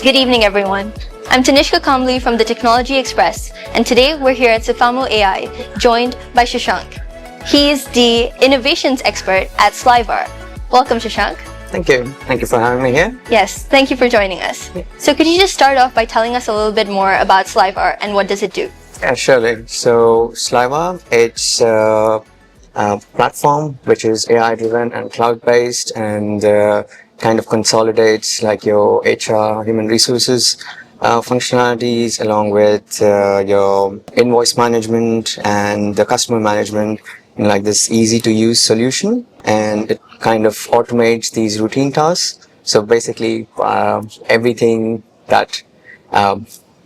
Good evening, everyone. I'm Tanishka Kamli from the Technology Express, and today we're here at SIFAMO AI, joined by Shashank. He's the innovations expert at Slyvar. Welcome, Shashank. Thank you. Thank you for having me here. Yes, thank you for joining us. So could you just start off by telling us a little bit more about Slyvar and what does it do? Yeah, surely. So Slyvar, it's a platform which is AI-driven and cloud-based and kind of consolidates like your HR, human resources functionalities along with your invoice management and the customer management in like this easy-to-use solution, and it kind of automates these routine tasks. So basically, everything that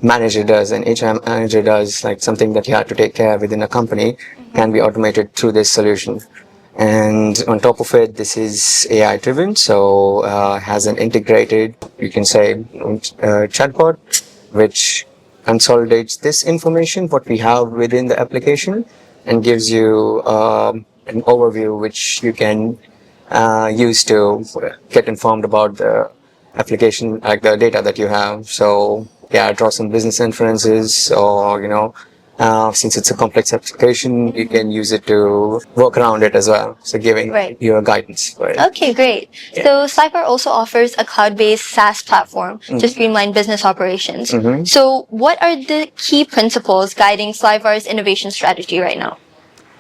manager does and HR manager does, like something that you have to take care of within a company, can be automated through this solution. And on top of it, this is AI driven, so has an integrated, you can say, chatbot, which consolidates this information, what we have within the application, and gives you an overview which you can use to get informed about the application, like the data that you have. So yeah, draw some business inferences, or since it's a complex application, you can use it to work around it as well. So giving you guidance for it. Okay, great. Yeah. So Slyvar also offers a cloud-based SaaS platform to streamline business operations. So what are the key principles guiding Slyvar's innovation strategy right now?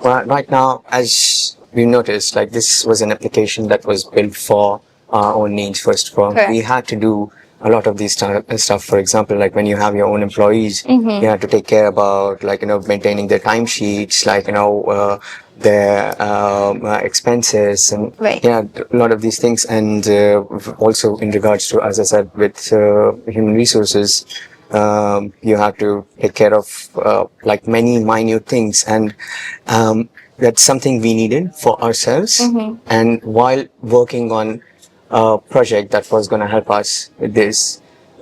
Well, right now, as we noticed, like this was an application that was built for our own needs. First of all, we had to do a lot of these stuff. For example, like when you have your own employees, you have to take care about maintaining their timesheets, their expenses, and a lot of these things. And also in regards to, as I said, with human resources, you have to take care of many minute things, and that's something we needed for ourselves. And while working on a project that was going to help us with this,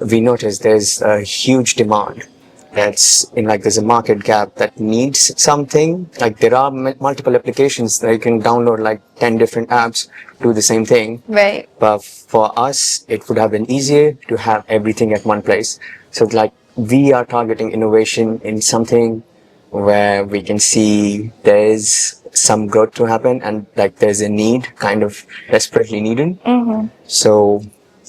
we noticed there's a huge demand. That's there's a market gap that needs something. Like there are multiple applications that you can download 10 different apps, do the same thing. Right. But for us, it would have been easier to have everything at one place. So we are targeting innovation in something where we can see there's some growth to happen, and there's a need, kind of desperately needed. So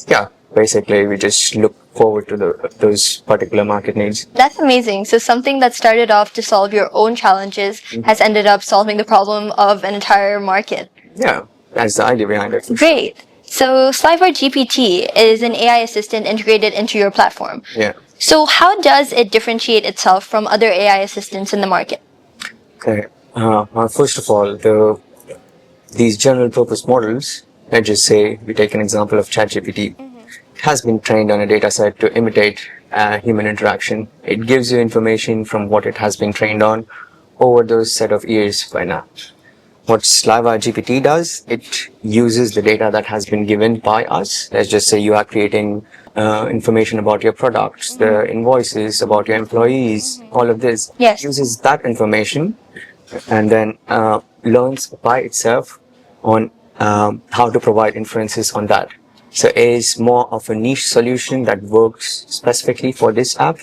yeah, basically we just look forward to those particular market needs. That's amazing. So something that started off to solve your own challenges has ended up solving the problem of an entire market. Yeah, that's the idea behind it. Great. So Slyvar GPT is an AI assistant integrated into your platform. Yeah. So how does it differentiate itself from other AI assistants in the market? Okay. First of all, these general purpose models, let's just say we take an example of ChatGPT, has been trained on a data set to imitate human interaction. It gives you information from what it has been trained on over those set of years by now. What Slyvar GPT does, it uses the data that has been given by us. Let's just say you are creating information about your products, the invoices, about your employees, all of this. Yes. It uses that information and then learns by itself on how to provide inferences on that. So it is more of a niche solution that works specifically for this app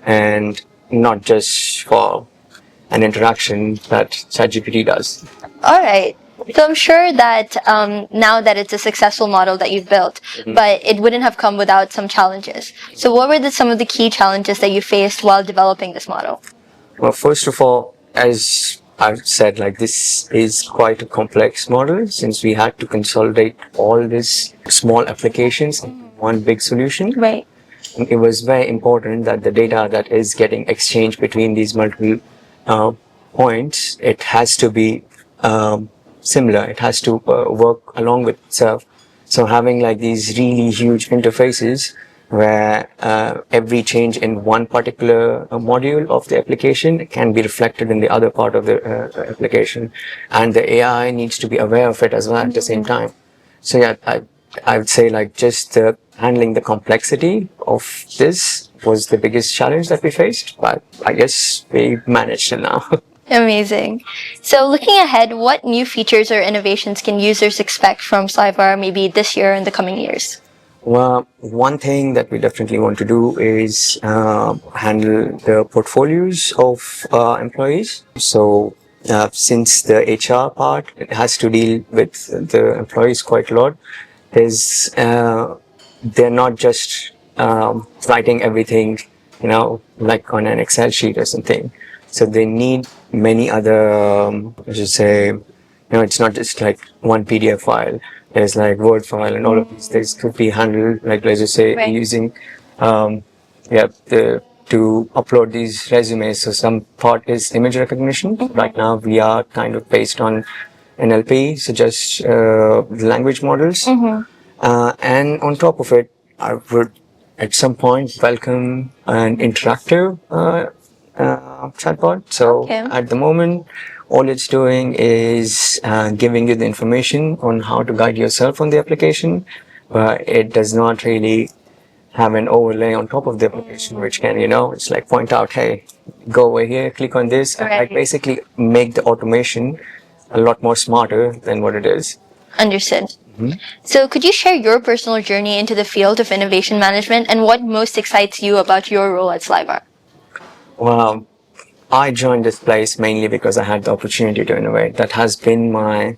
and not just for an interaction that ChatGPT does. All right. So I'm sure that now that it's a successful model that you've built, but it wouldn't have come without some challenges. So what were some of the key challenges that you faced while developing this model? Well, first of all, as I've said, this is quite a complex model, since we had to consolidate all these small applications in one big solution. Right. And it was very important that the data that is getting exchanged between these multiple points, it has to be similar. It has to work along with itself. So having these really huge interfaces where every change in one particular module of the application can be reflected in the other part of the application, and the AI needs to be aware of it as well at the same time. So yeah, I would say just handling the complexity of this was the biggest challenge that we faced, but I guess we managed it now. Amazing. So looking ahead, what new features or innovations can users expect from Slyvar maybe this year and the coming years? Well, one thing that we definitely want to do is handle the portfolios of employees. So, since the HR part it has to deal with the employees quite a lot, there's they're not just writing everything, like on an Excel sheet or something. So they need many other, let's just say, it's not just like one PDF file. There's like Word file and all of these things could be handled, like let's just say Right. using, to upload these resumes. So some part is image recognition. Right now we are kind of based on NLP, so just language models. And on top of it, I would at some point welcome an interactive chatbot. So Okay. at the moment, all it's doing is giving you the information on how to guide yourself on the application, but it does not really have an overlay on top of the application, which can, it's like point out, hey, go over here, click on this, and like Right. basically make the automation a lot more smarter than what it is. Understood. So could you share your personal journey into the field of innovation management and what most excites you about your role at Slyvar? Well, I joined this place mainly because I had the opportunity to innovate. That has been my,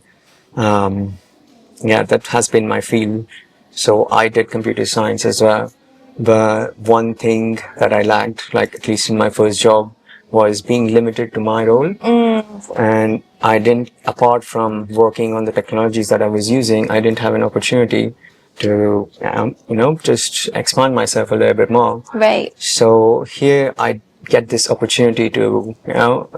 that has been my field. So I did computer science as well. But one thing that I lacked, like at least in my first job, was being limited to my role. And I didn't, apart from working on the technologies that I was using, I didn't have an opportunity to, just expand myself a little bit more. Right. So here I get this opportunity to,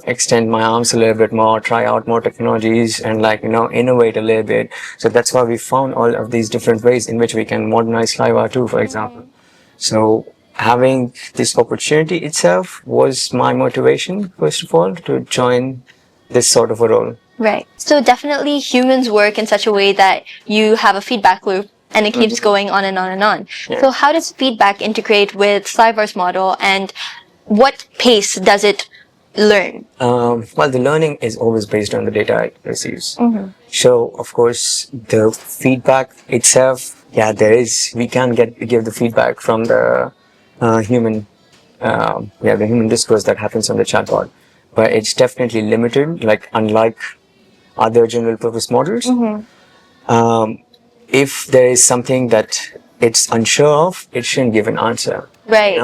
extend my arms a little bit more, try out more technologies and innovate a little bit. So that's why we found all of these different ways in which we can modernize Slyvar too, for example. So having this opportunity itself was my motivation, first of all, to join this sort of a role. Right. So definitely humans work in such a way that you have a feedback loop and it keeps going on and on and on. Yeah. So how does feedback integrate with Slyvar's model and what pace does it learn? Well, the learning is always based on the data it receives. So, of course, the feedback itself, we can give the feedback from the human, the human discourse that happens on the chatbot. But it's definitely limited, like unlike other general purpose models. If there is something that it's unsure of, it shouldn't give an answer. Right.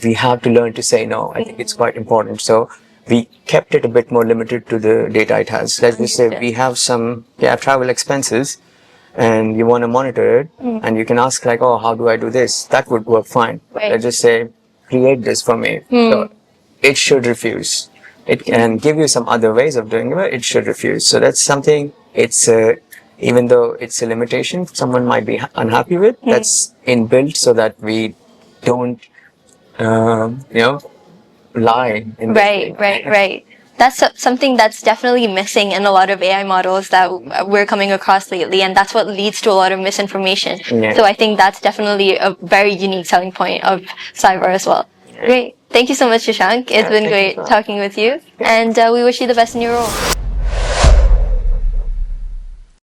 We have to learn to say no. I think it's quite important. So we kept it a bit more limited to the data it has. Let's just say we have some travel expenses and you want to monitor it and you can ask like, oh, how do I do this? That would work fine. Right. Let's just say, create this for me. So it should refuse. It can give you some other ways of doing it. It should refuse. So that's something, even though it's a limitation, someone might be unhappy with, that's inbuilt so that we don't, lie in this way. Right. That's something that's definitely missing in a lot of AI models that we're coming across lately, and that's what leads to a lot of misinformation. Yeah. So I think that's definitely a very unique selling point of Slyvar as well. Great. Thank you so much, Shashank. It's been thank great you. talking with you, and we wish you the best in your role.